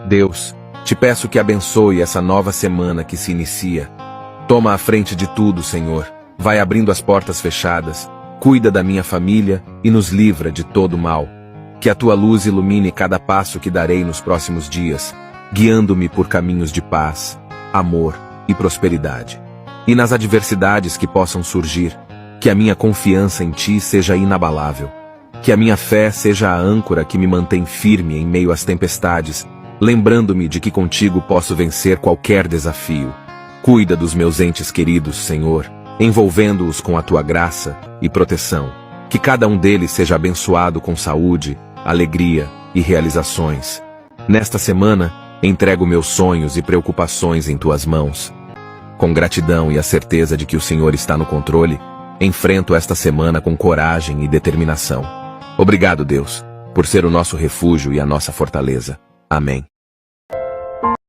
Deus, te peço que abençoe essa nova semana que se inicia. Toma a frente de tudo, Senhor. Vai abrindo as portas fechadas, cuida da minha família e nos livra de todo mal. Que a tua luz ilumine cada passo que darei nos próximos dias, guiando-me por caminhos de paz, amor e prosperidade. E nas adversidades que possam surgir, que a minha confiança em ti seja inabalável. Que a minha fé seja a âncora que me mantém firme em meio às tempestades, lembrando-me de que contigo posso vencer qualquer desafio. Cuida dos meus entes queridos, Senhor, envolvendo-os com a tua graça e proteção. Que cada um deles seja abençoado com saúde, alegria e realizações. Nesta semana, entrego meus sonhos e preocupações em tuas mãos. Com gratidão e a certeza de que o Senhor está no controle, enfrento esta semana com coragem e determinação. Obrigado, Deus, por ser o nosso refúgio e a nossa fortaleza. Amém.